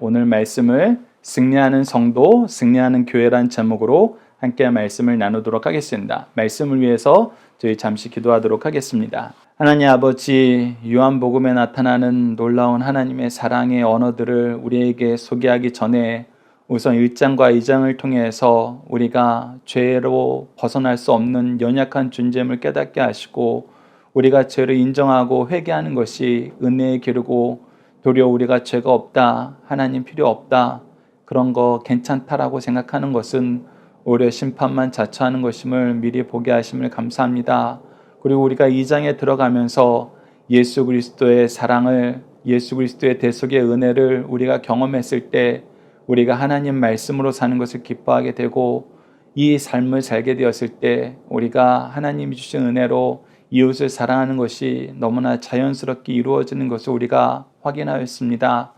오늘 말씀을 승리하는 성도, 승리하는 교회란 제목으로 함께 말씀을 나누도록 하겠습니다. 말씀을 위해서 저희 잠시 기도하도록 하겠습니다. 하나님 아버지, 요한복음에 나타나는 놀라운 하나님의 사랑의 언어들을 우리에게 소개하기 전에 우선 1장과 2장을 통해서 우리가 죄로 벗어날 수 없는 연약한 존재임을 깨닫게 하시고 우리가 죄를 인정하고 회개하는 것이 은혜의 기르고 도리어 우리가 죄가 없다, 하나님 필요 없다, 그런 거 괜찮다라고 생각하는 것은 오히려 심판만 자초하는 것임을 미리 보게 하심을 감사합니다. 그리고 우리가 2장에 들어가면서 예수 그리스도의 사랑을, 예수 그리스도의 대속의 은혜를 우리가 경험했을 때 우리가 하나님 말씀으로 사는 것을 기뻐하게 되고 이 삶을 살게 되었을 때 우리가 하나님이 주신 은혜로 이웃을 사랑하는 것이 너무나 자연스럽게 이루어지는 것을 우리가 확인하였습니다.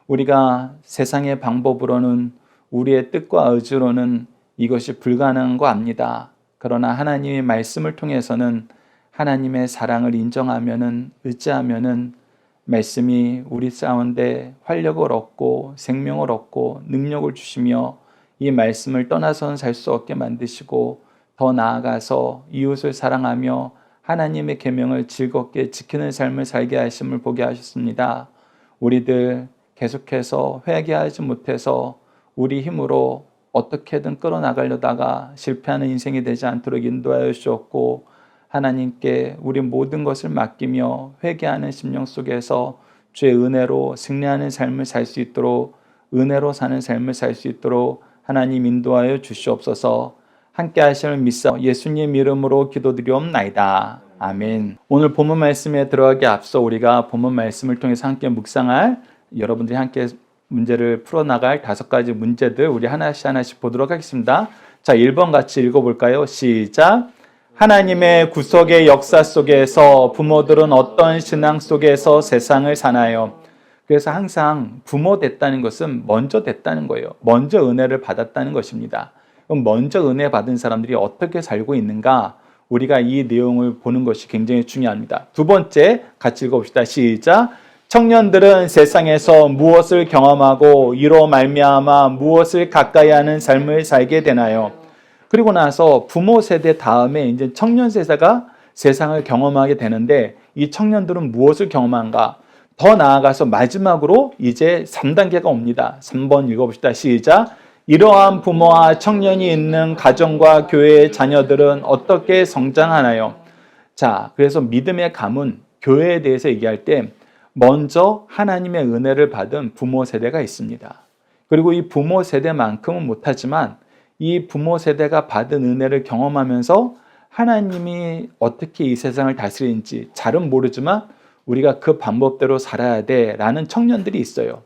우리가 세상의 방법으로는 우리의 뜻과 의지로는 이것이 불가능한 거 압니다. 그러나 하나님의 말씀을 통해서는 하나님의 사랑을 인정하면은, 의지하면은 말씀이 우리 가운데 활력을 얻고 생명을 얻고 능력을 주시며 이 말씀을 떠나서는 살 수 없게 만드시고 더 나아가서 이웃을 사랑하며 하나님의 계명을 즐겁게 지키는 삶을 살게 하심을 보게 하셨습니다. 우리들 계속해서 회개하지 못해서 우리 힘으로 어떻게든 끌어나가려다가 실패하는 인생이 되지 않도록 인도하여 주셨고 하나님께 우리 모든 것을 맡기며 회개하는 심령 속에서 주의 은혜로 승리하는 삶을 살 수 있도록, 은혜로 사는 삶을 살 수 있도록 하나님 인도하여 주시옵소서. 함께 하심을 믿사 예수님 이름으로 기도드리옵나이다. 아멘. 오늘 본문 말씀에 들어가기 앞서 우리가 본문 말씀을 통해서 함께 묵상할, 여러분들이 함께 문제를 풀어나갈 5가지 문제들 우리 하나씩 보도록 하겠습니다. 자, 1번 같이 읽어볼까요? 시작. 하나님의 구속의 역사 속에서 부모들은 어떤 신앙 속에서 세상을 사나요? 그래서 항상 부모 됐다는 것은 먼저 됐다는 거예요. 먼저 은혜를 받았다는 것입니다. 그럼 먼저 은혜 받은 사람들이 어떻게 살고 있는가? 우리가 이 내용을 보는 것이 굉장히 중요합니다. 2번째 같이 읽어봅시다. 시작. 청년들은 세상에서 무엇을 경험하고 이로 말미암아 무엇을 가까이 하는 삶을 살게 되나요? 그리고 나서 부모 세대 다음에 이제 청년 세대가 세상을 경험하게 되는데 이 청년들은 무엇을 경험한가? 더 나아가서 마지막으로 이제 3단계가 옵니다. 3번 읽어봅시다. 시작. 이러한 부모와 청년이 있는 가정과 교회의 자녀들은 어떻게 성장하나요? 자, 그래서 믿음의 가문, 교회에 대해서 얘기할 때 먼저 하나님의 은혜를 받은 부모 세대가 있습니다. 그리고 이 부모 세대만큼은 못하지만 이 부모 세대가 받은 은혜를 경험하면서 하나님이 어떻게 이 세상을 다스리는지 잘은 모르지만 우리가 그 방법대로 살아야 돼라는 청년들이 있어요.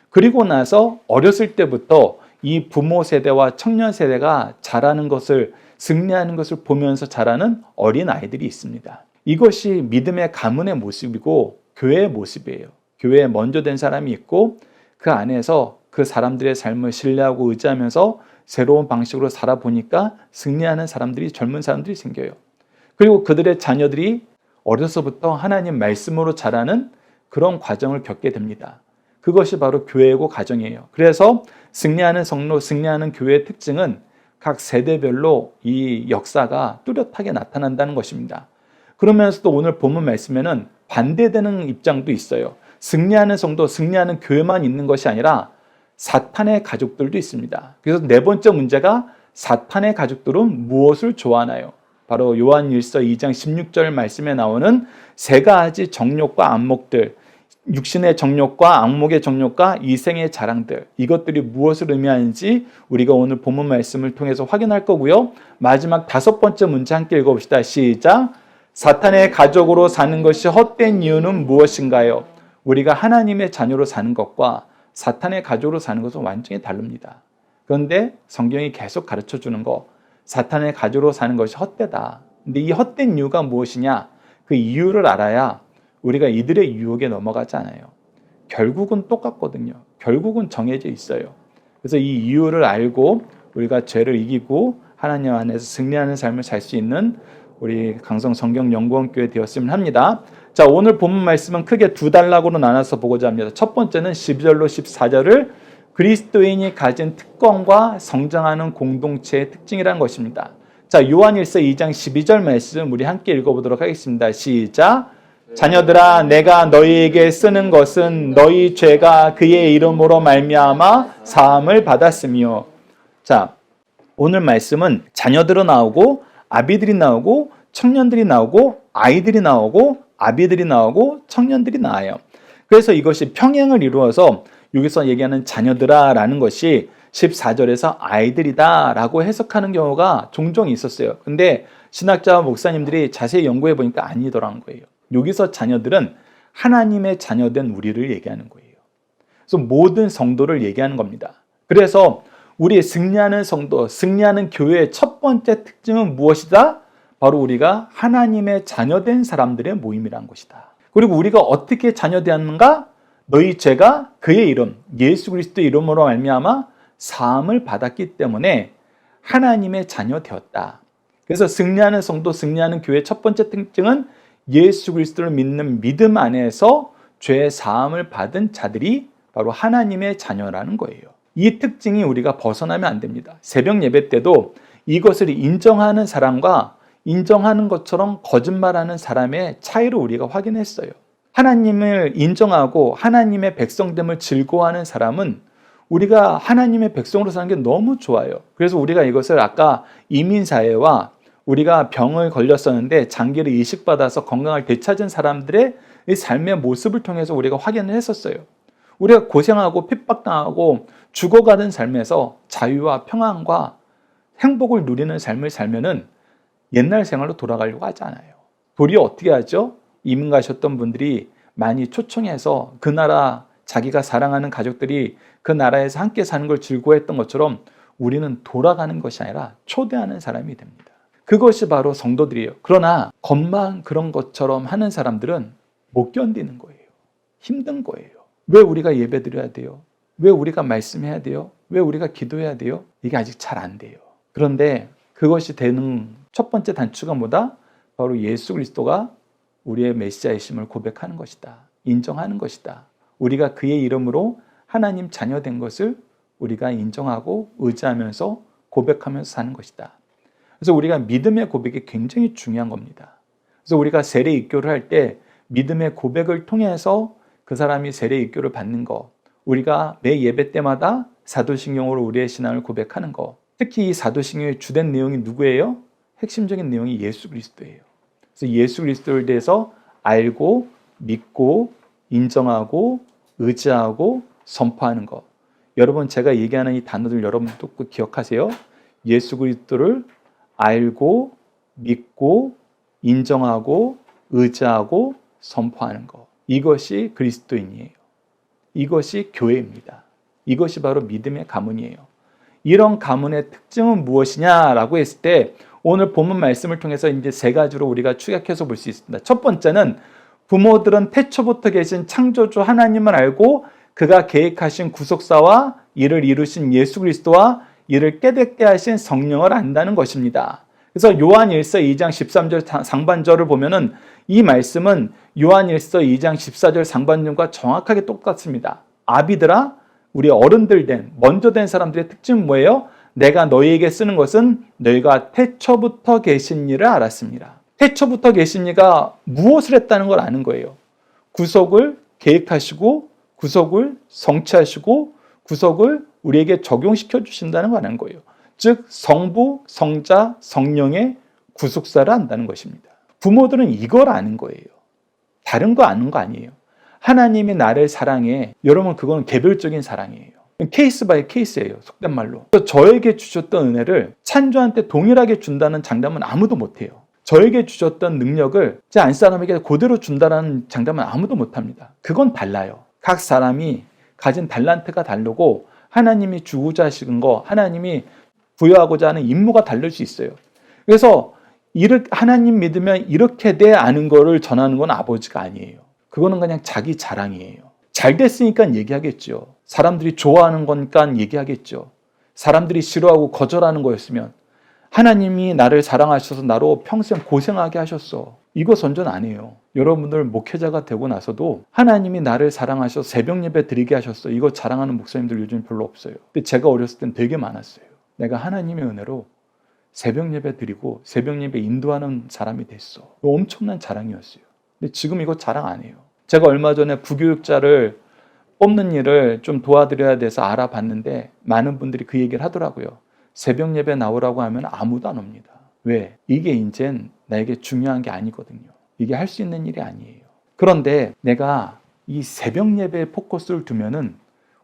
그리고 나서 어렸을 때부터 이 부모 세대와 청년 세대가 자라는 것을, 승리하는 것을 보면서 자라는 어린 아이들이 있습니다. 이것이 믿음의 가문의 모습이고 교회의 모습이에요. 교회에 먼저 된 사람이 있고 그 안에서 그 사람들의 삶을 신뢰하고 의지하면서 새로운 방식으로 살아보니까 승리하는 사람들이, 젊은 사람들이 생겨요. 그리고 그들의 자녀들이 어려서부터 하나님 말씀으로 자라는 그런 과정을 겪게 됩니다. 그것이 바로 교회고 가정이에요. 그래서 승리하는 성로, 승리하는 교회의 특징은 각 세대별로 이 역사가 뚜렷하게 나타난다는 것입니다. 그러면서도 오늘 본문 말씀에는 반대되는 입장도 있어요. 승리하는 성도, 승리하는 교회만 있는 것이 아니라 사탄의 가족들도 있습니다. 그래서 4번째 문제가 사탄의 가족들은 무엇을 좋아하나요? 바로 요한일서 2장 16절 말씀에 나오는 3가지 정욕과 안목들, 육신의 정욕과 안목의 정욕과 이생의 자랑들, 이것들이 무엇을 의미하는지 우리가 오늘 본문 말씀을 통해서 확인할 거고요. 마지막 5번째 문제 함께 읽어봅시다. 시작. 사탄의 가족으로 사는 것이 헛된 이유는 무엇인가요? 우리가 하나님의 자녀로 사는 것과 사탄의 가족으로 사는 것은 완전히 다릅니다. 그런데 성경이 계속 가르쳐주는 거, 사탄의 가족으로 사는 것이 헛되다. 근데 이 헛된 이유가 무엇이냐? 그 이유를 알아야 우리가 이들의 유혹에 넘어가지 않아요. 결국은 똑같거든요. 결국은 정해져 있어요. 그래서 이 이유를 알고 우리가 죄를 이기고 하나님 안에서 승리하는 삶을 살 수 있는 우리 강성 성경연구원교회 되었으면 합니다. 자, 오늘 본문 말씀은 크게 2단락으로 나눠서 보고자 합니다. 첫 번째는 12절로 14절을 그리스도인이 가진 특권과 성장하는 공동체의 특징이라는 것입니다. 자, 요한일서 2장 12절 말씀 우리 함께 읽어보도록 하겠습니다. 시작. 자녀들아, 내가 너희에게 쓰는 것은 너희 죄가 그의 이름으로 말미암아 사함을 받았으며. 자, 오늘 말씀은 자녀들은 나오고 아비들이 나오고 청년들이 나오고 아이들이 나오고 아비들이 나오고 청년들이 나와요. 그래서 이것이 평행을 이루어서 여기서 얘기하는 자녀들아 라는 것이 14절에서 아이들이다 라고 해석하는 경우가 종종 있었어요. 근데 신학자와 목사님들이 자세히 연구해 보니까 아니더라는 거예요. 여기서 자녀들은 하나님의 자녀된 우리를 얘기하는 거예요. 그래서 모든 성도를 얘기하는 겁니다. 그래서 우리의 승리하는 성도, 승리하는 교회의 첫 번째 특징은 무엇이다? 바로 우리가 하나님의 자녀된 사람들의 모임이라는 것이다. 그리고 우리가 어떻게 자녀되었는가? 너희 죄가 그의 이름, 예수 그리스도의 이름으로 말미암아 사함을 받았기 때문에 하나님의 자녀 되었다. 그래서 승리하는 성도, 승리하는 교회의 첫 번째 특징은 예수 그리스도를 믿는 믿음 안에서 죄 사함을 받은 자들이 바로 하나님의 자녀라는 거예요. 이 특징이 우리가 벗어나면 안 됩니다. 새벽 예배 때도 이것을 인정하는 사람과 인정하는 것처럼 거짓말하는 사람의 차이를 우리가 확인했어요. 하나님을 인정하고 하나님의 백성됨을 즐거워하는 사람은 우리가 하나님의 백성으로 사는 게 너무 좋아요. 그래서 우리가 이것을 아까 이민사회와 우리가 병을 걸렸었는데 장기를 이식받아서 건강을 되찾은 사람들의 이 삶의 모습을 통해서 우리가 확인을 했었어요. 우리가 고생하고 핍박당하고 죽어가는 삶에서 자유와 평안과 행복을 누리는 삶을 살면은 옛날 생활로 돌아가려고 하지 않아요. 도리어 어떻게 하죠? 이민 가셨던 분들이 많이 초청해서 그 나라 자기가 사랑하는 가족들이 그 나라에서 함께 사는 걸 즐거워했던 것처럼 우리는 돌아가는 것이 아니라 초대하는 사람이 됩니다. 그것이 바로 성도들이에요. 그러나 겉만 그런 것처럼 하는 사람들은 못 견디는 거예요. 힘든 거예요. 왜 우리가 예배드려야 돼요? 왜 우리가 말씀해야 돼요? 왜 우리가 기도해야 돼요? 이게 아직 잘 안 돼요. 그런데 그것이 되는 첫 번째 단추가 뭐다? 바로 예수 그리스도가 우리의 메시아이심을 고백하는 것이다. 인정하는 것이다. 우리가 그의 이름으로 하나님 자녀된 것을 우리가 인정하고 의지하면서 고백하면서 사는 것이다. 그래서 우리가 믿음의 고백이 굉장히 중요한 겁니다. 그래서 우리가 세례 입교를 할 때 믿음의 고백을 통해서 그 사람이 세례 입교를 받는 것, 우리가 매 예배 때마다 사도신경으로 우리의 신앙을 고백하는 것, 특히 이 사도신경의 주된 내용이 누구예요? 핵심적인 내용이 예수 그리스도예요. 그래서 예수 그리스도에 대해서 알고 믿고 인정하고 의지하고 선포하는 것. 여러분, 제가 얘기하는 이 단어들 여러분도 꼭 기억하세요. 예수 그리스도를 알고 믿고 인정하고 의지하고 선포하는 것. 이것이 그리스도인이에요. 이것이 교회입니다. 이것이 바로 믿음의 가문이에요. 이런 가문의 특징은 무엇이냐라고 했을 때 오늘 본문 말씀을 통해서 이제 세 가지로 우리가 축약해서 볼 수 있습니다. 첫 번째는 부모들은 태초부터 계신 창조주 하나님을 알고 그가 계획하신 구속사와 이를 이루신 예수 그리스도와 이를 깨닫게 하신 성령을 안다는 것입니다. 그래서 요한일서 2장 13절 상반절을 보면은 이 말씀은 요한일서 2장 14절 상반절과 정확하게 똑같습니다. 아비들아, 우리 어른들 된 먼저 된 사람들의 특징은 뭐예요? 내가 너희에게 쓰는 것은 너희가 태초부터 계신 이를 알았습니다. 태초부터 계신 이가 무엇을 했다는 걸 아는 거예요. 구속을 계획하시고 구속을 성취하시고 구속을 우리에게 적용시켜 주신다는 걸 아는 거예요. 즉 성부, 성자, 성령의 구속사를 안다는 것입니다. 부모들은 이걸 아는 거예요. 다른 거 아는 거 아니에요. 하나님이 나를 사랑해. 여러분, 그건 개별적인 사랑이에요. 케이스 바이 케이스예요. 속된 말로. 저에게 주셨던 은혜를 찬조한테 동일하게 준다는 장담은 아무도 못해요. 저에게 주셨던 능력을 제 안사람에게 그대로 준다는 장담은 아무도 못합니다. 그건 달라요. 각 사람이 가진 달란트가 다르고 하나님이 주고자 하시는 거, 하나님이 부여하고자 하는 임무가 다를 수 있어요. 그래서 하나님 믿으면 이렇게 돼 아는 거를 전하는 건 아버지가 아니에요. 그거는 그냥 자기 자랑이에요. 잘 됐으니까 얘기하겠죠. 사람들이 좋아하는 거니까 얘기하겠죠. 사람들이 싫어하고 거절하는 거였으면 하나님이 나를 사랑하셔서 나로 평생 고생하게 하셨어. 이거 선전 안 해요. 여러분들 목회자가 되고 나서도 하나님이 나를 사랑하셔서 새벽 예배 드리게 하셨어. 이거 자랑하는 목사님들 요즘 별로 없어요. 근데 제가 어렸을 땐 되게 많았어요. 내가 하나님의 은혜로 새벽 예배 드리고 새벽 예배 인도하는 사람이 됐어. 이거 엄청난 자랑이었어요. 근데 지금 이거 자랑 안 해요. 제가 얼마 전에 부교육자를 뽑는 일을 좀 도와드려야 돼서 알아봤는데 많은 분들이 그 얘기를 하더라고요. 새벽 예배 나오라고 하면 아무도 안 옵니다. 왜? 이게 이젠 나에게 중요한 게 아니거든요. 이게 할 수 있는 일이 아니에요. 그런데 내가 이 새벽 예배에 포커스를 두면은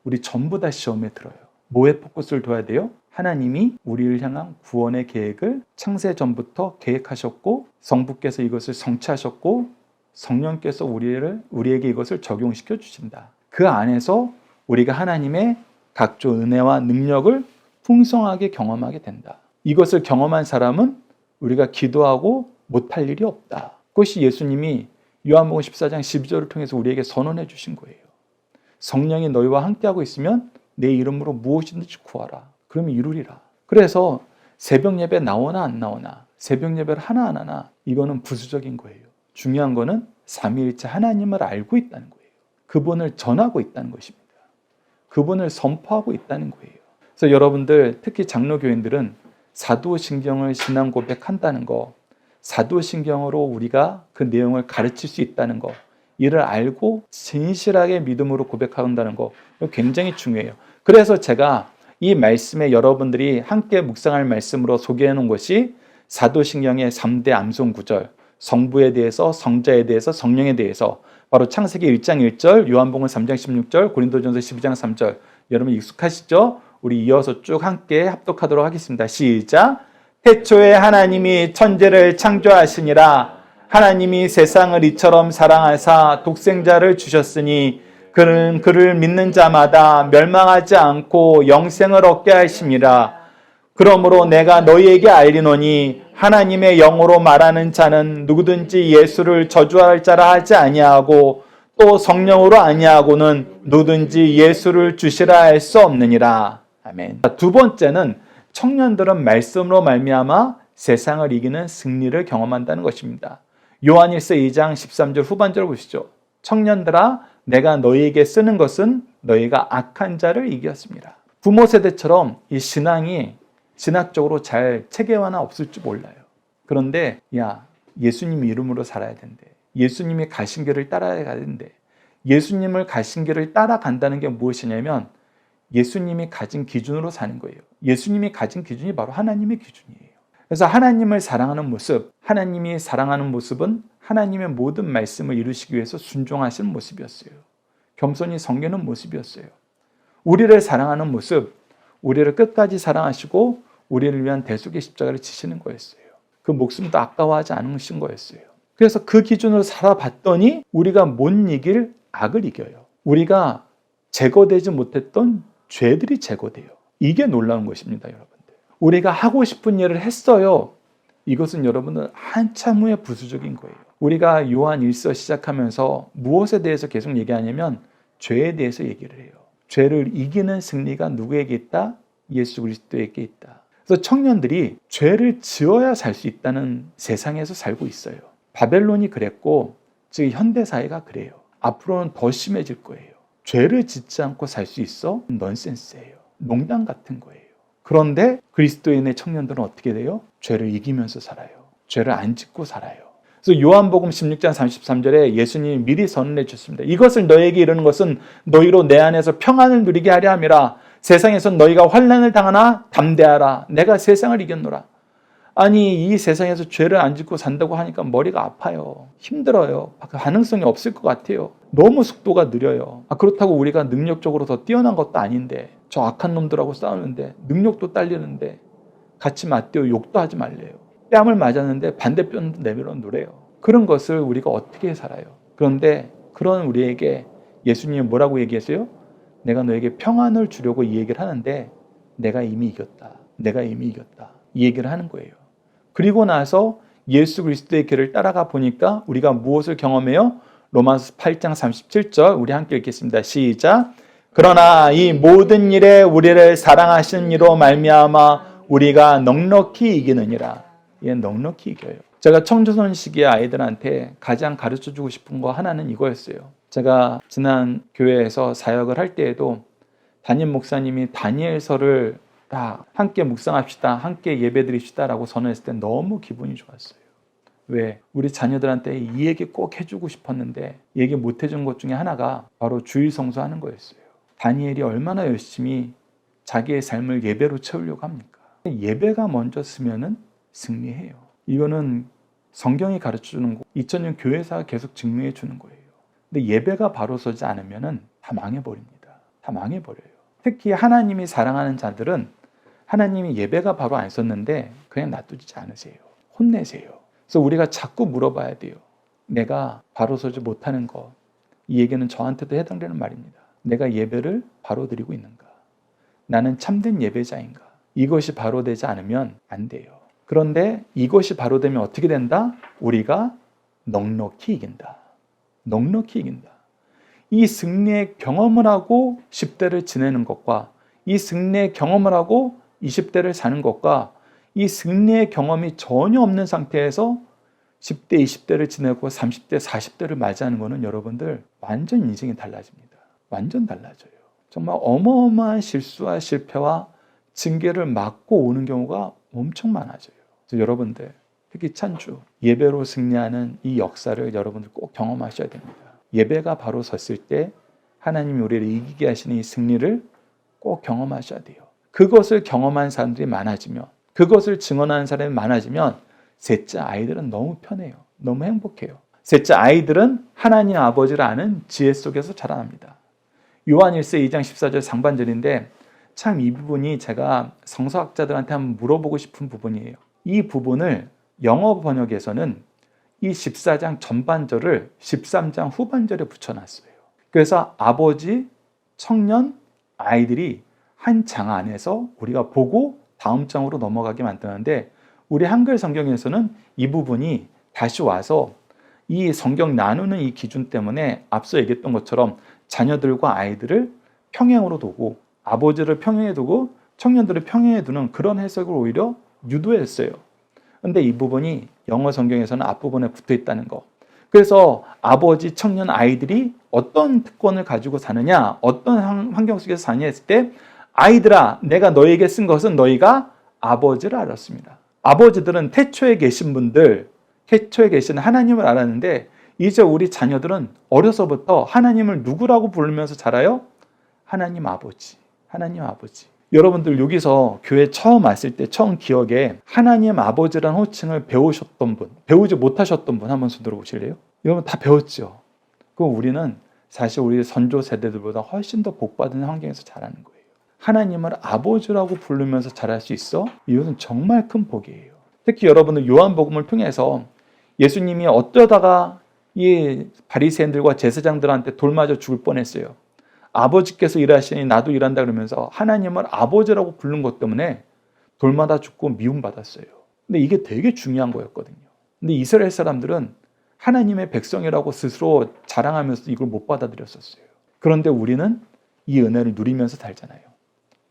우리 전부 다 시험에 들어요. 뭐에 포커스를 둬야 돼요? 하나님이 우리를 향한 구원의 계획을 창세 전부터 계획하셨고 성부께서 이것을 성취하셨고 성령께서 우리에게 이것을 적용시켜 주신다. 그 안에서 우리가 하나님의 각종 은혜와 능력을 풍성하게 경험하게 된다. 이것을 경험한 사람은 우리가 기도하고 못할 일이 없다. 그것이 예수님이 요한복음 14장 12절을 통해서 우리에게 선언해 주신 거예요. 성령이 너희와 함께하고 있으면 내 이름으로 무엇이든지 구하라. 그러면 이루리라. 그래서 새벽 예배 나오나 안 나오나 새벽 예배를 하나 안 하나 이거는 부수적인 거예요. 중요한 거는 삼위일체 하나님을 알고 있다는 거예요. 그분을 전하고 있다는 것입니다. 그분을 선포하고 있다는 거예요. 그래서 여러분들 특히 장로교인들은 사도신경을 신앙 고백한다는 거, 사도신경으로 우리가 그 내용을 가르칠 수 있다는 거, 이를 알고 진실하게 믿음으로 고백한다는 거 굉장히 중요해요. 그래서 제가 이 말씀에 여러분들이 함께 묵상할 말씀으로 소개해 놓은 것이 사도신경의 3대 암송 구절, 성부에 대해서, 성자에 대해서, 성령에 대해서 바로 창세기 1장 1절, 요한복음 3장 16절, 고린도전서 12장 3절. 여러분 익숙하시죠? 우리 이어서 쭉 함께 합독하도록 하겠습니다. 시작! 태초에 하나님이 천지를 창조하시니라. 하나님이 세상을 이처럼 사랑하사 독생자를 주셨으니 그는 그를 믿는 자마다 멸망하지 않고 영생을 얻게 하심이라. 그러므로 내가 너희에게 알리노니 하나님의 영으로 말하는 자는 누구든지 예수를 저주할 자라 하지 아니하고 또 성령으로 아니하고는 누구든지 예수를 주시라 할 수 없느니라. 아멘. 두 번째는 청년들은 말씀으로 말미암아 세상을 이기는 승리를 경험한다는 것입니다. 요한일서 2장 13절 후반절을 보시죠. 청년들아 내가 너희에게 쓰는 것은 너희가 악한 자를 이겼습니다. 부모 세대처럼 이 신앙이 신학적으로 잘 체계화나 없을지 몰라요. 그런데 예수님 이름으로 살아야 된대. 예수님이 가신 길을 따라야 된대. 예수님을 가신 길을 따라간다는 게 무엇이냐면 예수님이 가진 기준으로 사는 거예요. 예수님이 가진 기준이 바로 하나님의 기준이에요. 그래서 하나님을 사랑하는 모습, 하나님이 사랑하는 모습은 하나님의 모든 말씀을 이루시기 위해서 순종하시는 모습이었어요. 겸손히 섬기는 모습이었어요. 우리를 사랑하는 모습, 우리를 끝까지 사랑하시고 우리를 위한 대속의 십자가를 지시는 거였어요. 그 목숨도 아까워하지 않으신 거였어요. 그래서 그 기준으로 살아봤더니 우리가 못 이길 악을 이겨요. 우리가 제거되지 못했던 죄들이 제거돼요. 이게 놀라운 것입니다, 여러분들. 우리가 하고 싶은 일을 했어요. 이것은 여러분들 한참 후에 부수적인 거예요. 우리가 요한 1서 시작하면서 무엇에 대해서 계속 얘기하냐면 죄에 대해서 얘기를 해요. 죄를 이기는 승리가 누구에게 있다? 예수 그리스도에게 있다. 그래서 청년들이 죄를 지어야 살 수 있다는 세상에서 살고 있어요. 바벨론이 그랬고 즉 현대사회가 그래요. 앞으로는 더 심해질 거예요. 죄를 짓지 않고 살 수 있어? 넌센스예요. 농담 같은 거예요. 그런데 그리스도인의 청년들은 어떻게 돼요? 죄를 이기면서 살아요. 죄를 안 짓고 살아요. 그래서 요한복음 16장 33절에 예수님이 미리 선언해 주셨습니다. 이것을 너에게 이르는 것은 너희로 내 안에서 평안을 누리게 하려 함이라. 세상에서 너희가 환난을 당하나 담대하라. 내가 세상을 이겼노라. 아니 이 세상에서 죄를 안 짓고 산다고 하니까 머리가 아파요. 힘들어요. 가능성이 없을 것 같아요. 너무 속도가 느려요. 그렇다고 우리가 능력적으로 더 뛰어난 것도 아닌데 저 악한 놈들하고 싸우는데 능력도 딸리는데 같이 맞대요. 욕도 하지 말래요. 뺨을 맞았는데 반대편도 내밀어 누래요. 그런 것을 우리가 어떻게 살아요? 그런데 그런 우리에게 예수님이 뭐라고 얘기했어요? 내가 너에게 평안을 주려고 이 얘기를 하는데 내가 이미 이겼다. 내가 이미 이겼다. 이 얘기를 하는 거예요. 그리고 나서 예수 그리스도의 길을 따라가 보니까 우리가 무엇을 경험해요? 로마서 8장 37절 우리 함께 읽겠습니다. 시작. 그러나 이 모든 일에 우리를 사랑하신 이로 말미암아 우리가 넉넉히 이기느니라. 예, 넉넉히 이겨요. 제가 청소년 시기에 아이들한테 가장 가르쳐주고 싶은 거 하나는 이거였어요. 제가 지난 교회에서 사역을 할 때에도 담임 목사님이 다니엘서를 다 함께 묵상합시다, 함께 예배드립시다 라고 선언했을 때 너무 기분이 좋았어요. 왜? 우리 자녀들한테 이 얘기 꼭 해주고 싶었는데 얘기 못 해준 것 중에 하나가 바로 주일 성수하는 거였어요. 다니엘이 얼마나 열심히 자기의 삶을 예배로 채우려고 합니까? 예배가 먼저 쓰면은 승리해요. 이거는 성경이 가르쳐주는 거, 2000년 교회사가 계속 증명해 주는 거예요. 근데 예배가 바로 서지 않으면은 다 망해버립니다. 다 망해버려요. 특히 하나님이 사랑하는 자들은 하나님이 예배가 바로 안 섰는데 그냥 놔두지 않으세요. 혼내세요. 그래서 우리가 자꾸 물어봐야 돼요. 내가 바로 서지 못하는 것, 이 얘기는 저한테도 해당되는 말입니다. 내가 예배를 바로 드리고 있는가? 나는 참된 예배자인가? 이것이 바로 되지 않으면 안 돼요. 그런데 이것이 바로 되면 어떻게 된다? 우리가 넉넉히 이긴다. 넉넉히 이긴다. 이 승리의 경험을 하고 10대를 지내는 것과 이 승리의 경험을 하고 20대를 사는 것과 이 승리의 경험이 전혀 없는 상태에서 10대, 20대를 지내고 30대, 40대를 맞이하는 것은 여러분들 완전 인생이 달라집니다. 완전 달라져요. 정말 어마어마한 실수와 실패와 징계를 맞고 오는 경우가 엄청 많아져요. 그래서 여러분들 특히 찬주 예배로 승리하는 이 역사를 여러분들 꼭 경험하셔야 됩니다. 예배가 바로 섰을 때 하나님이 우리를 이기게 하시는 이 승리를 꼭 경험하셔야 돼요. 그것을 경험한 사람들이 많아지면, 그것을 증언하는 사람이 많아지면 셋째 아이들은 너무 편해요. 너무 행복해요. 셋째 아이들은 하나님 아버지를 아는 지혜 속에서 자라납니다. 요한 1서 2장 14절 상반절인데 참 이 부분이 제가 성서학자들한테 한번 물어보고 싶은 부분이에요. 이 부분을 영어 번역에서는 이 14장 전반절을 13장 후반절에 붙여놨어요. 그래서 아버지, 청년, 아이들이 한 장 안에서 우리가 보고 다음 장으로 넘어가게 만드는데 우리 한글 성경에서는 이 부분이 다시 와서 이 성경 나누는 이 기준 때문에 앞서 얘기했던 것처럼 자녀들과 아이들을 평행으로 두고 아버지를 평행에 두고 청년들을 평행에 두는 그런 해석을 오히려 유도했어요. 그런데 이 부분이 영어 성경에서는 앞부분에 붙어 있다는 거. 그래서 아버지, 청년, 아이들이 어떤 특권을 가지고 사느냐, 어떤 환경 속에서 사느냐 했을 때 아이들아, 내가 너에게 쓴 것은 너희가 아버지를 알았습니다. 아버지들은 태초에 계신 분들, 태초에 계신 하나님을 알았는데 이제 우리 자녀들은 어려서부터 하나님을 누구라고 부르면서 자라요? 하나님 아버지, 하나님 아버지. 여러분들 여기서 교회 처음 왔을 때 처음 기억에 하나님 아버지라는 호칭을 배우셨던 분, 배우지 못하셨던 분 한번 손 들어보실래요? 여러분 다 배웠죠? 그럼 우리는 사실 우리 선조 세대들보다 훨씬 더 복받은 환경에서 자라는 거예요. 하나님을 아버지라고 부르면서 자랄 수 있어? 이것은 정말 큰 복이에요. 특히 여러분들 요한복음을 통해서 예수님이 어쩌다가 이 바리새인들과 제사장들한테 돌 맞아 죽을 뻔했어요. 아버지께서 일하시니 나도 일한다 그러면서 하나님을 아버지라고 부른 것 때문에 돌 맞아 죽고 미움받았어요. 근데 이게 되게 중요한 거였거든요. 근데 이스라엘 사람들은 하나님의 백성이라고 스스로 자랑하면서 이걸 못 받아들였었어요. 그런데 우리는 이 은혜를 누리면서 살잖아요.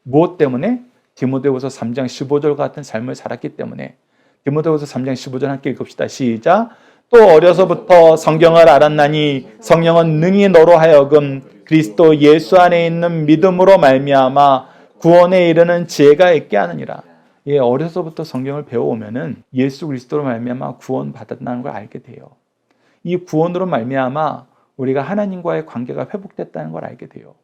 무엇 때문에? 디모데후서 3장 15절 같은 삶을 살았기 때문에. 디모데후서 3장 15절 함께 읽읍시다. 시작. 또 어려서부터 성경을 알았나니 성령은 능히 너로 하여금 그리스도 예수 안에 있는 믿음으로 말미암아 구원에 이르는 지혜가 있게 하느니라. 예, 어려서부터 성경을 배워오면은 예수 그리스도로 말미암아 구원 받았다는 걸 알게 돼요. 이 구원으로 말미암아 우리가 하나님과의 관계가 회복됐다는 걸 알게 돼요.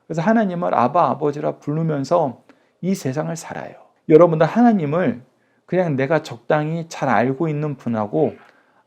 그래서 하나님을 아바 아버지라 부르면서 이 세상을 살아요. 여러분들 하나님을 그냥 내가 적당히 잘 알고 있는 분하고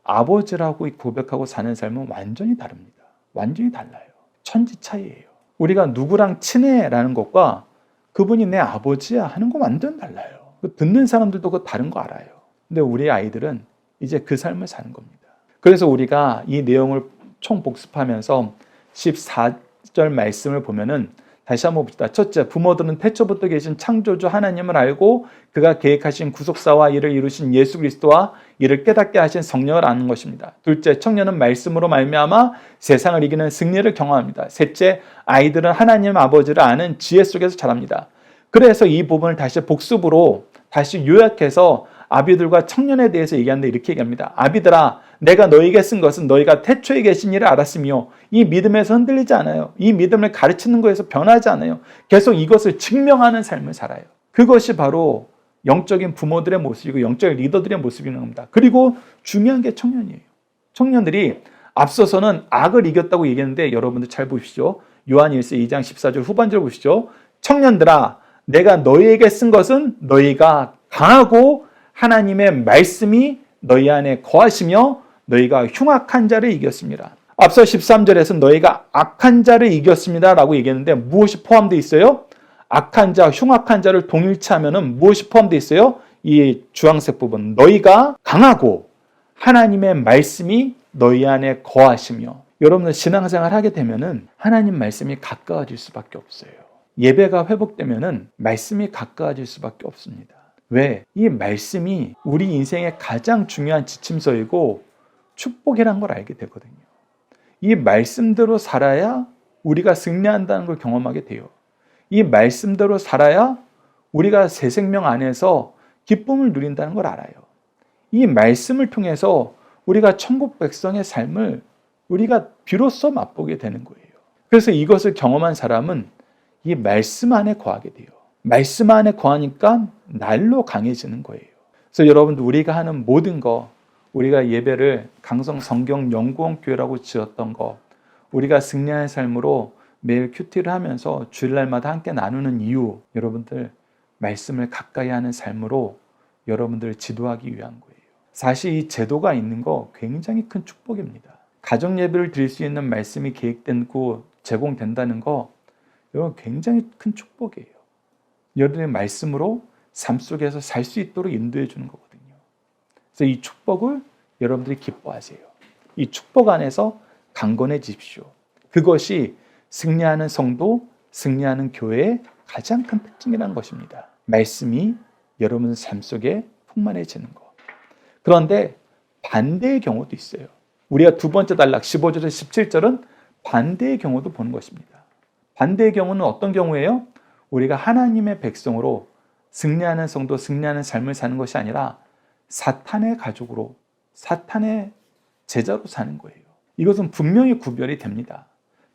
아버지라고 고백하고 사는 삶은 완전히 다릅니다. 완전히 달라요. 천지 차이예요. 우리가 누구랑 친해라는 것과 그분이 내 아버지야 하는 거 완전 달라요. 듣는 사람들도 그거 다른 거 알아요. 근데 우리 아이들은 이제 그 삶을 사는 겁니다. 그래서 우리가 이 내용을 총 복습하면서 14절 말씀을 보면은 다시 한번 봅시다. 첫째, 부모들은 태초부터 계신 창조주 하나님을 알고 그가 계획하신 구속사와 이를 이루신 예수 그리스도와 이를 깨닫게 하신 성령을 아는 것입니다. 둘째, 청년은 말씀으로 말미암아 세상을 이기는 승리를 경험합니다. 셋째, 아이들은 하나님 아버지를 아는 지혜 속에서 자랍니다. 그래서 이 부분을 다시 복습으로 다시 요약해서 아비들과 청년에 대해서 얘기하는데 이렇게 얘기합니다. 아비들아, 내가 너희에게 쓴 것은 너희가 태초에 계신 일을 알았으며 이 믿음에서 흔들리지 않아요. 이 믿음을 가르치는 것에서 변하지 않아요. 계속 이것을 증명하는 삶을 살아요. 그것이 바로 영적인 부모들의 모습이고 영적인 리더들의 모습인 겁니다. 그리고 중요한 게 청년이에요. 청년들이 앞서서는 악을 이겼다고 얘기했는데 여러분들 잘 보십시오. 요한일서 2장 14절 후반절 보시죠. 청년들아, 내가 너희에게 쓴 것은 너희가 강하고 하나님의 말씀이 너희 안에 거하시며 너희가 흉악한 자를 이겼습니다. 앞서 13절에서 너희가 악한 자를 이겼습니다 라고 얘기했는데 무엇이 포함되어 있어요? 악한 자, 흉악한 자를 동일치 하면은 무엇이 포함되어 있어요? 이 주황색 부분. 너희가 강하고 하나님의 말씀이 너희 안에 거하시며. 여러분들 신앙생활 하게 되면은 하나님 말씀이 가까워질 수밖에 없어요. 예배가 회복되면은 말씀이 가까워질 수밖에 없습니다. 왜? 이 말씀이 우리 인생의 가장 중요한 지침서이고 축복이란 걸 알게 되거든요. 이 말씀대로 살아야 우리가 승리한다는 걸 경험하게 돼요. 이 말씀대로 살아야 우리가 새 생명 안에서 기쁨을 누린다는 걸 알아요. 이 말씀을 통해서 우리가 천국 백성의 삶을 우리가 비로소 맛보게 되는 거예요. 그래서 이것을 경험한 사람은 이 말씀 안에 거하게 돼요. 말씀 안에 거하니까 날로 강해지는 거예요. 그래서 여러분들 우리가 하는 모든 거, 우리가 예배를 강성 성경 연구원 교회라고 지었던 거, 우리가 승리하는 삶으로 매일 큐티를 하면서 주일날마다 함께 나누는 이유, 여러분들 말씀을 가까이 하는 삶으로 여러분들을 지도하기 위한 거예요. 사실 이 제도가 있는 거 굉장히 큰 축복입니다. 가정 예배를 드릴 수 있는 말씀이 계획되고 제공된다는 거 여러분 굉장히 큰 축복이에요. 여러분의 말씀으로 삶 속에서 살 수 있도록 인도해 주는 거거든요. 그래서 이 축복을 여러분들이 기뻐하세요. 이 축복 안에서 강건해지십시오. 그것이 승리하는 성도, 승리하는 교회의 가장 큰 특징이라는 것입니다. 말씀이 여러분 삶 속에 풍만해지는 것. 그런데 반대의 경우도 있어요. 우리가 두 번째 단락 15절에서 17절은 반대의 경우도 보는 것입니다. 반대의 경우는 어떤 경우예요? 우리가 하나님의 백성으로 승리하는 성도, 승리하는 삶을 사는 것이 아니라 사탄의 가족으로, 사탄의 제자로 사는 거예요. 이것은 분명히 구별이 됩니다.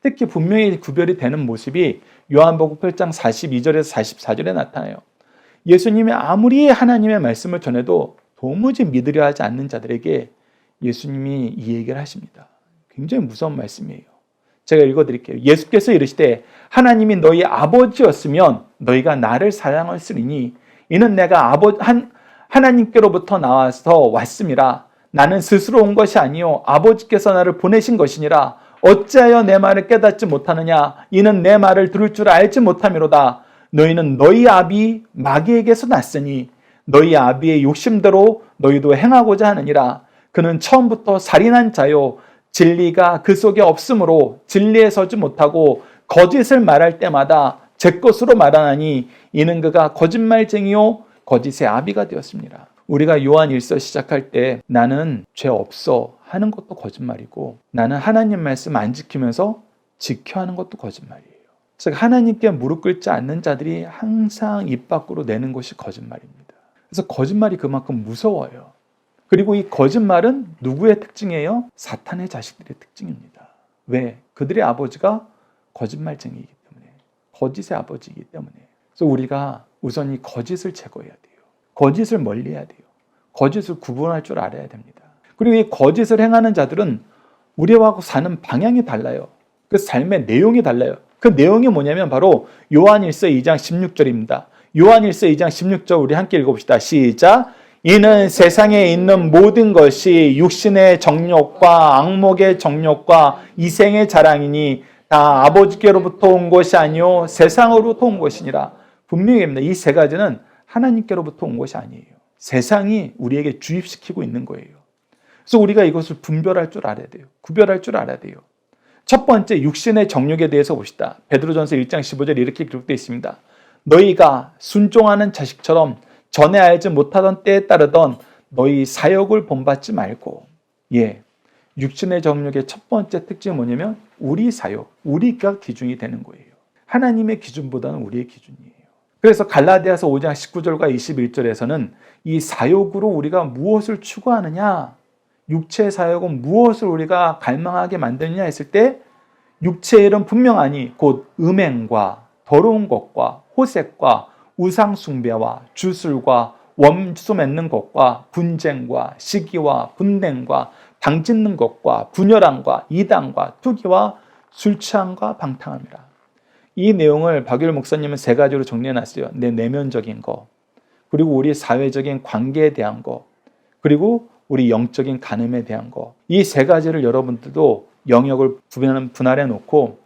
특히 분명히 구별이 되는 모습이 요한복음 8장 42절에서 44절에 나타나요. 예수님이 아무리 하나님의 말씀을 전해도 도무지 믿으려 하지 않는 자들에게 예수님이 이 얘기를 하십니다. 굉장히 무서운 말씀이에요. 제가 읽어드릴게요. 예수께서 이르시되 하나님이 너희 아버지였으면 너희가 나를 사랑하시리니 이는 내가 하나님께로부터 나와서 왔음이라. 나는 스스로 온 것이 아니요 아버지께서 나를 보내신 것이니라. 어찌하여 내 말을 깨닫지 못하느냐? 이는 내 말을 들을 줄 알지 못함이로다. 너희는 너희 아비 마귀에게서 났으니 너희 아비의 욕심대로 너희도 행하고자 하느니라. 그는 처음부터 살인한 자요 진리가 그 속에 없으므로 진리에 서지 못하고 거짓을 말할 때마다 제 것으로 말하나니 이는 그가 거짓말쟁이요 거짓의 아비가 되었습니다. 우리가 요한 1서 시작할 때 나는 죄 없어 하는 것도 거짓말이고 나는 하나님 말씀 안 지키면서 지켜 하는 것도 거짓말이에요. 즉 하나님께 무릎 꿇지 않는 자들이 항상 입 밖으로 내는 것이 거짓말입니다. 그래서 거짓말이 그만큼 무서워요. 그리고 이 거짓말은 누구의 특징이에요? 사탄의 자식들의 특징입니다. 왜? 그들의 아버지가 거짓말쟁이이기 때문에, 거짓의 아버지이기 때문에. 그래서 우리가 우선 이 거짓을 제거해야 돼요. 거짓을 멀리해야 돼요. 거짓을 구분할 줄 알아야 됩니다. 그리고 이 거짓을 행하는 자들은 우리하고 사는 방향이 달라요. 그 삶의 내용이 달라요. 그 내용이 뭐냐면 바로 요한일서 2장 16절입니다. 요한일서 2장 16절 우리 함께 읽어봅시다. 시작! 이는 세상에 있는 모든 것이 육신의 정욕과 악목의 정욕과 이생의 자랑이니 다 아버지께로부터 온 것이 아니요 세상으로부터 온 것이니라. 분명합니다. 이 세 가지는 하나님께로부터 온 것이 아니에요. 세상이 우리에게 주입시키고 있는 거예요. 그래서 우리가 이것을 분별할 줄 알아야 돼요. 구별할 줄 알아야 돼요. 첫 번째 육신의 정욕에 대해서 봅시다. 베드로전서 1장 15절 이렇게 기록되어 있습니다. 너희가 순종하는 자식처럼 전에 알지 못하던 때에 따르던 너희 사욕을 본받지 말고. 육신의 정욕의 첫 번째 특징이 뭐냐면 우리 사욕, 우리가 기준이 되는 거예요. 하나님의 기준보다는 우리의 기준이에요. 그래서 갈라디아서 5장 19절과 21절에서는 이 사욕으로 우리가 무엇을 추구하느냐, 육체의 사욕은 무엇을 우리가 갈망하게 만드느냐 했을 때 육체의 일은 분명하니 곧 음행과 더러운 것과 호색과 우상 숭배와 주술과 원수 맺는 것과 분쟁과 시기와 분냉과 당짓는 것과 분열함과 이단과 투기와 술 취함과 방탕함이라. 이 내용을 박유일 목사님은 세 가지로 정리해놨어요. 내 내면적인 거, 그리고 우리 사회적인 관계에 대한 거, 그리고 우리 영적인 간음에 대한 거. 이 세 가지를 여러분들도 영역을 분할해 놓고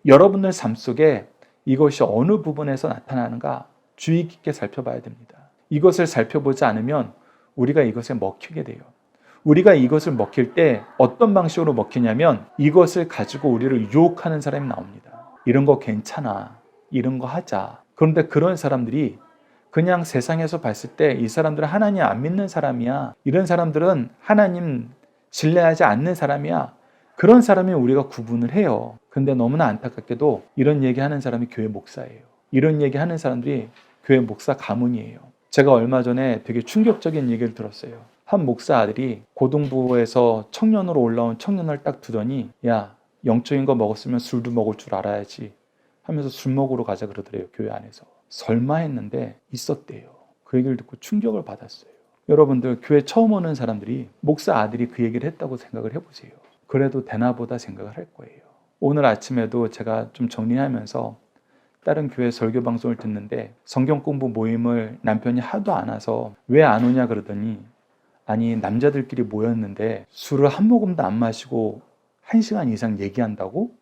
여러분들 삶 속에 이것이 어느 부분에서 나타나는가 주의 깊게 살펴봐야 됩니다. 이것을 살펴보지 않으면 우리가 이것에 먹히게 돼요. 우리가 이것을 먹힐 때 어떤 방식으로 먹히냐면 이것을 가지고 우리를 유혹하는 사람이 나옵니다. 이런 거 괜찮아. 이런 거 하자. 그런데 그런 사람들이 그냥 세상에서 봤을 때 이 사람들은 하나님 안 믿는 사람이야. 이런 사람들은 하나님 신뢰하지 않는 사람이야. 그런 사람이 우리가 구분을 해요. 근데 너무나 안타깝게도 이런 얘기하는 사람이 교회 목사예요. 이런 얘기하는 사람들이 교회 목사 가문이에요. 제가 얼마 전에 되게 충격적인 얘기를 들었어요. 한 목사 아들이 고등부에서 청년으로 올라온 청년을 딱 두더니 야, 영적인 거 먹었으면 술도 먹을 줄 알아야지 하면서 술 먹으러 가자 그러더래요. 교회 안에서. 설마 했는데 있었대요. 그 얘기를 듣고 충격을 받았어요. 여러분들 교회 처음 오는 사람들이 목사 아들이 그 얘기를 했다고 생각을 해보세요. 그래도 되나보다 생각을 할 거예요. 오늘 아침에도 제가 좀 정리하면서 다른 교회 설교 방송을 듣는데 성경 공부 모임을 남편이 하도 안 와서 왜 안 오냐 그러더니 아니 남자들끼리 모였는데 술을 한 모금도 안 마시고 1시간 이상 얘기한다고?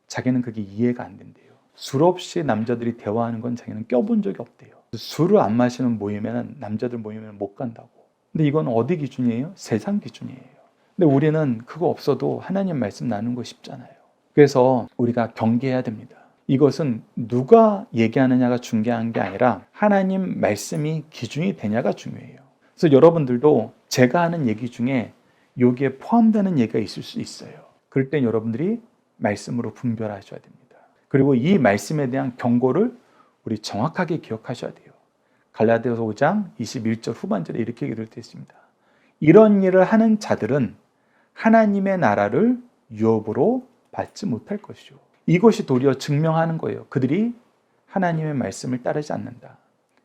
자기는 그게 이해가 안 된대요. 술 없이 남자들이 대화하는 건 자기는 껴본 적이 없대요. 술을 안 마시는 모임에는 남자들 모임에는 못 간다고. 근데 이건 어디 기준이에요? 세상 기준이에요. 근데 우리는 그거 없어도 하나님 말씀 나누는 거 쉽잖아요. 그래서 우리가 경계해야 됩니다. 이것은 누가 얘기하느냐가 중요한 게 아니라 하나님 말씀이 기준이 되냐가 중요해요. 그래서 여러분들도 제가 하는 얘기 중에 여기에 포함되는 얘기가 있을 수 있어요. 그럴 땐 여러분들이 말씀으로 분별하셔야 됩니다. 그리고 이 말씀에 대한 경고를 우리 정확하게 기억하셔야 돼요. 갈라디아서 5장 21절 후반절에 이렇게 기록되어 있습니다. 이런 일을 하는 자들은 하나님의 나라를 유업으로 받지 못할 것이요. 이것이 도리어 증명하는 거예요. 그들이 하나님의 말씀을 따르지 않는다.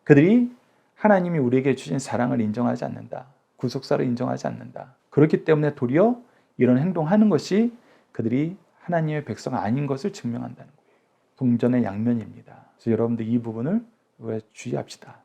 그들이 하나님이 우리에게 주신 사랑을 인정하지 않는다. 구속사를 인정하지 않는다. 그렇기 때문에 도리어 이런 행동하는 것이 그들이 하나님의 백성 아닌 것을 증명한다는 거예요. 동전의 양면입니다. 그래서 여러분들 이 부분을 주의합시다.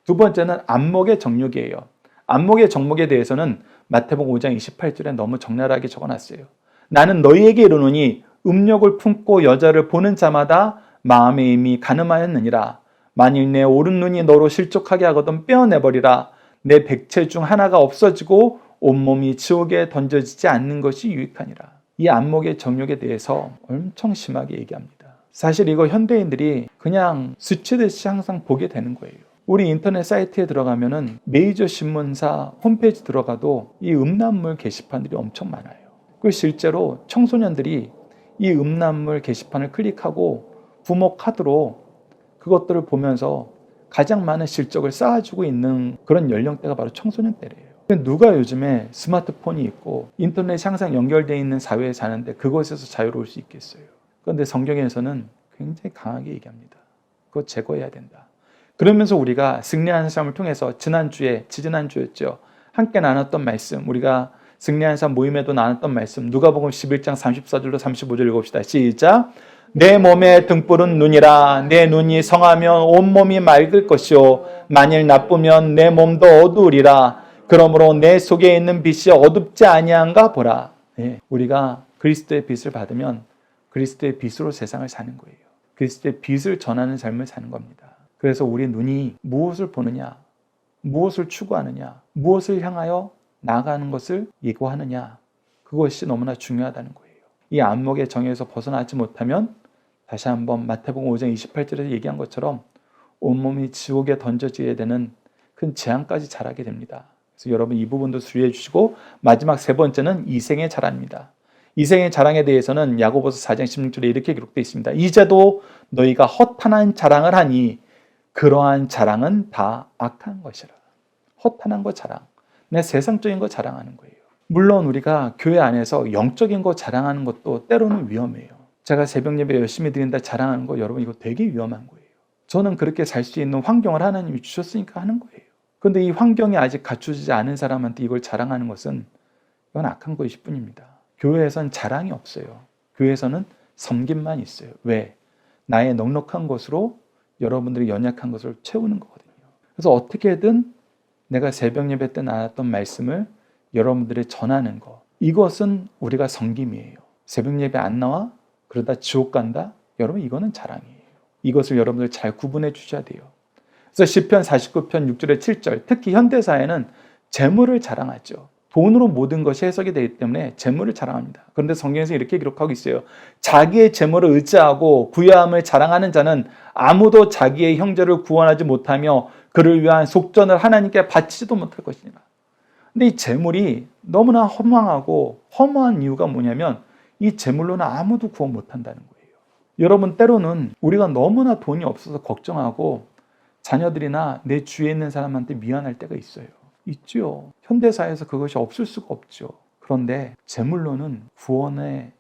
두 번째는 안목의 정욕이에요. 안목의 정목에 대해서는 마태복음 5장 28절에 너무 적나라하게 적어놨어요. 나는 너희에게 이르노니 음욕을 품고 여자를 보는 자마다 마음에 이미 간음하였느니라. 만일 내 오른 눈이 너로 실족하게 하거든 빼어내버리라. 내 백체 중 하나가 없어지고 온몸이 지옥에 던져지지 않는 것이 유익하니라. 이 안목의 정욕에 대해서 엄청 심하게 얘기합니다. 사실 이거 현대인들이 그냥 스치듯이 항상 보게 되는 거예요. 우리 인터넷 사이트에 들어가면은 메이저 신문사 홈페이지 들어가도 이 음란물 게시판들이 엄청 많아요. 그리고 실제로 청소년들이 이 음란물 게시판을 클릭하고 부모 카드로 그것들을 보면서 가장 많은 실적을 쌓아주고 있는 그런 연령대가 바로 청소년 때래요. 누가 요즘에 스마트폰이 있고 인터넷이 항상 연결되어 있는 사회에 사는데 그것에서 자유로울 수 있겠어요. 그런데 성경에서는 굉장히 강하게 얘기합니다. 그거 제거해야 된다. 그러면서 우리가 승리하는 삶을 통해서 지지난주였죠. 함께 나눴던 말씀, 우리가 승리하는 삶 모임에도 나눴던 말씀, 누가복음 11장 34절로 35절 읽읍시다. 시작. 내 몸의 등불은 눈이라. 내 눈이 성하면 온몸이 맑을 것이요 만일 나쁘면 내 몸도 어두우리라. 그러므로 내 속에 있는 빛이 어둡지 아니한가 보라. 네, 우리가 그리스도의 빛을 받으면 그리스도의 빛으로 세상을 사는 거예요. 그리스도의 빛을 전하는 삶을 사는 겁니다. 그래서 우리 눈이 무엇을 보느냐, 무엇을 추구하느냐, 무엇을 향하여 나아가는 것을 예고하느냐, 그것이 너무나 중요하다는 거예요. 이 안목의 정의에서 벗어나지 못하면 다시 한번 마태복음 5장 28절에서 얘기한 것처럼 온몸이 지옥에 던져지게 되는 큰 재앙까지 자라게 됩니다. 그래서 여러분 이 부분도 주의해 주시고 마지막 세 번째는 이생의 자랑입니다. 이생의 자랑에 대해서는 야고보서 4장 16절에 이렇게 기록되어 있습니다. 이제도 너희가 허탄한 자랑을 하니 그러한 자랑은 다 악한 것이라. 허탄한 거 자랑, 내 세상적인 거 자랑하는 거예요. 물론 우리가 교회 안에서 영적인 거 자랑하는 것도 때로는 위험해요. 제가 새벽 예배 열심히 드린다 자랑하는 거, 여러분 이거 되게 위험한 거예요. 저는 그렇게 살 수 있는 환경을 하나님이 주셨으니까 하는 거예요. 그런데 이 환경이 아직 갖춰지지 않은 사람한테 이걸 자랑하는 것은 이건 악한 것일 뿐입니다. 교회에선 자랑이 없어요. 교회에서는 섬김만 있어요. 왜? 나의 넉넉한 것으로 여러분들이 연약한 것을 채우는 거거든요. 그래서 어떻게든 내가 새벽 예배 때 나눴던 말씀을 여러분들이 전하는 거, 이것은 우리가 섬김이에요. 새벽 예배 안 나와? 그러다 지옥 간다? 여러분 이거는 자랑이에요. 이것을 여러분들 잘 구분해 주셔야 돼요. 그래서 시편 49편 6절에 7절, 특히 현대사회는 재물을 자랑하죠. 돈으로 모든 것이 해석이 되기 때문에 재물을 자랑합니다. 그런데 성경에서 이렇게 기록하고 있어요. 자기의 재물을 의지하고 부유함을 자랑하는 자는 아무도 자기의 형제를 구원하지 못하며 그를 위한 속전을 하나님께 바치지도 못할 것이니라. 근데 이 재물이 너무나 허망하고 허무한 이유가 뭐냐면 이 재물로는 아무도 구원 못한다는 거예요. 여러분, 때로는 우리가 너무나 돈이 없어서 걱정하고 자녀들이나 내 주위에 있는 사람한테 미안할 때가 있어요. 있죠. 현대사회에서 그것이 없을 수가 없죠. 그런데 재물로는 구원에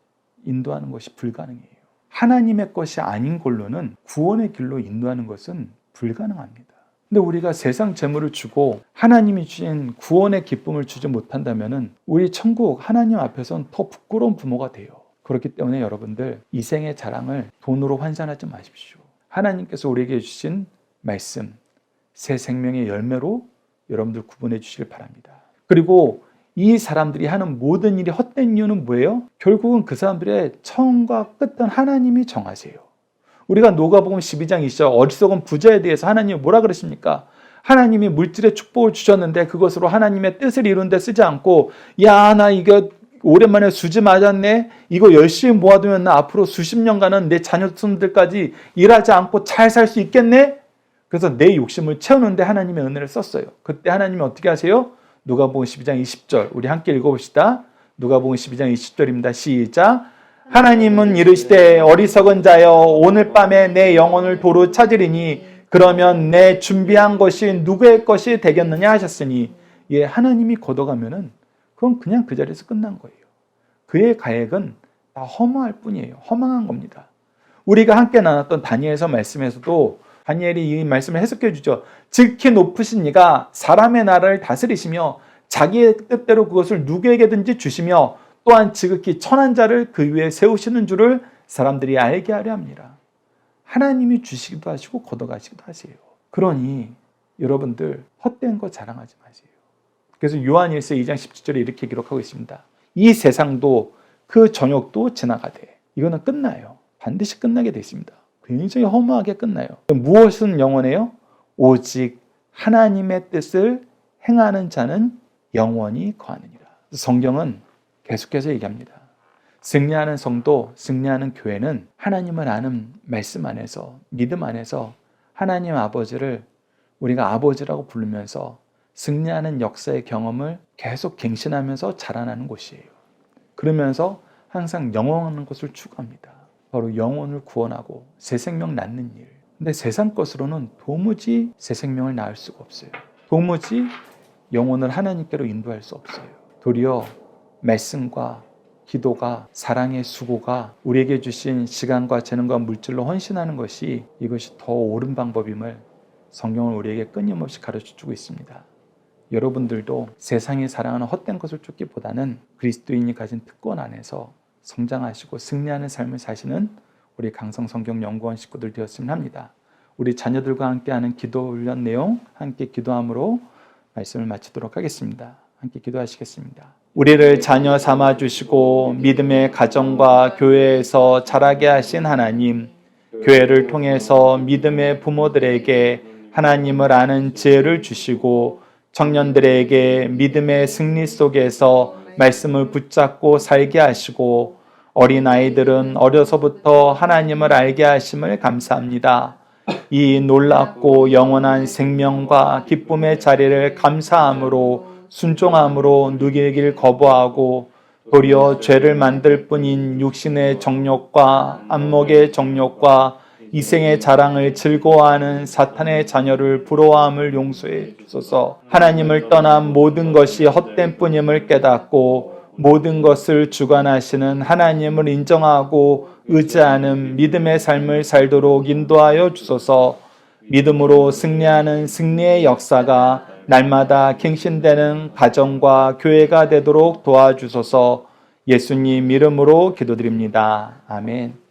인도하는 것이 불가능해요. 하나님의 것이 아닌 걸로는 구원의 길로 인도하는 것은 불가능합니다. 근데 우리가 세상 재물을 주고 하나님이 주신 구원의 기쁨을 주지 못한다면 우리 천국 하나님 앞에서는 더 부끄러운 부모가 돼요. 그렇기 때문에 여러분들 이 생의 자랑을 돈으로 환산하지 마십시오. 하나님께서 우리에게 주신 말씀, 새 생명의 열매로 여러분들 구분해 주시길 바랍니다. 그리고 이 사람들이 하는 모든 일이 헛된 이유는 뭐예요? 결국은 그 사람들의 처음과 끝은 하나님이 정하세요. 우리가 누가복음 12장 20절 어리석은 부자에 대해서 하나님이 뭐라 그러십니까? 하나님이 물질의 축복을 주셨는데 그것으로 하나님의 뜻을 이루는 데 쓰지 않고, 야, 나 이거 오랜만에 수지 맞았네. 이거 열심히 모아두면 나 앞으로 수십 년간은 내 자녀손들까지 일하지 않고 잘 살 수 있겠네. 그래서 내 욕심을 채우는데 하나님의 은혜를 썼어요. 그때 하나님이 어떻게 하세요? 누가복음 12장 20절 우리 함께 읽어봅시다. 누가복음 12장 20절입니다. 시작. 하나님은 이르시되 어리석은 자여 오늘 밤에 내 영혼을 도로 찾으리니 그러면 내 준비한 것이 누구의 것이 되겠느냐 하셨으니, 예, 하나님이 걷어가면은 그건 그냥 그 자리에서 끝난 거예요. 그의 계획은 다 허무할 뿐이에요. 허망한 겁니다. 우리가 함께 나눴던 다니엘서 말씀에서도 다니엘이 이 말씀을 해석해 주죠. 지극히 높으신 이가 사람의 나라를 다스리시며 자기의 뜻대로 그것을 누구에게든지 주시며 또한 지극히 천한 자를 그 위에 세우시는 줄을 사람들이 알게 하려 합니다. 하나님이 주시기도 하시고 걷어가시기도 하세요. 그러니 여러분들 헛된 거 자랑하지 마세요. 그래서 요한일서 2장 17절에 이렇게 기록하고 있습니다. 이 세상도 그 정욕도 지나가되, 이거는 끝나요. 반드시 끝나게 되어 있습니다. 굉장히 허무하게 끝나요. 무엇은 영원해요? 오직 하나님의 뜻을 행하는 자는 영원히 거하느니라. 성경은 계속해서 얘기합니다. 승리하는 성도, 승리하는 교회는 하나님을 아는 말씀 안에서, 믿음 안에서 하나님 아버지를 우리가 아버지라고 부르면서 승리하는 역사의 경험을 계속 갱신하면서 자라나는 곳이에요. 그러면서 항상 영원한 것을 추구합니다. 바로 영혼을 구원하고 새 생명 낳는 일. 근데 세상 것으로는 도무지 새 생명을 낳을 수가 없어요. 도무지 영혼을 하나님께로 인도할 수 없어요. 도리어 말씀과 기도가, 사랑의 수고가, 우리에게 주신 시간과 재능과 물질로 헌신하는 것이, 이것이 더 옳은 방법임을 성경은 우리에게 끊임없이 가르쳐주고 있습니다. 여러분들도 세상이 사랑하는 헛된 것을 쫓기보다는 그리스도인이 가진 특권 안에서 성장하시고 승리하는 삶을 사시는 우리 강성성경연구원 식구들 되었으면 합니다. 우리 자녀들과 함께하는 기도 훈련 내용 함께 기도함으로 말씀을 마치도록 하겠습니다. 함께 기도하시겠습니다. 우리를 자녀 삼아주시고 믿음의 가정과 교회에서 자라게 하신 하나님, 교회를 통해서 믿음의 부모들에게 하나님을 아는 지혜를 주시고 청년들에게 믿음의 승리 속에서 말씀을 붙잡고 살게 하시고 어린아이들은 어려서부터 하나님을 알게 하심을 감사합니다. 이 놀랍고 영원한 생명과 기쁨의 자리를 감사함으로 순종함으로 누리길 거부하고 도리어 죄를 만들 뿐인 육신의 정욕과 안목의 정욕과 이 생의 자랑을 즐거워하는 사탄의 자녀를 부러워함을 용서해 주소서. 하나님을 떠난 모든 것이 헛된 뿐임을 깨닫고 모든 것을 주관하시는 하나님을 인정하고 의지하는 믿음의 삶을 살도록 인도하여 주소서. 믿음으로 승리하는 승리의 역사가 날마다 갱신되는 가정과 교회가 되도록 도와주소서. 예수님 이름으로 기도드립니다. 아멘.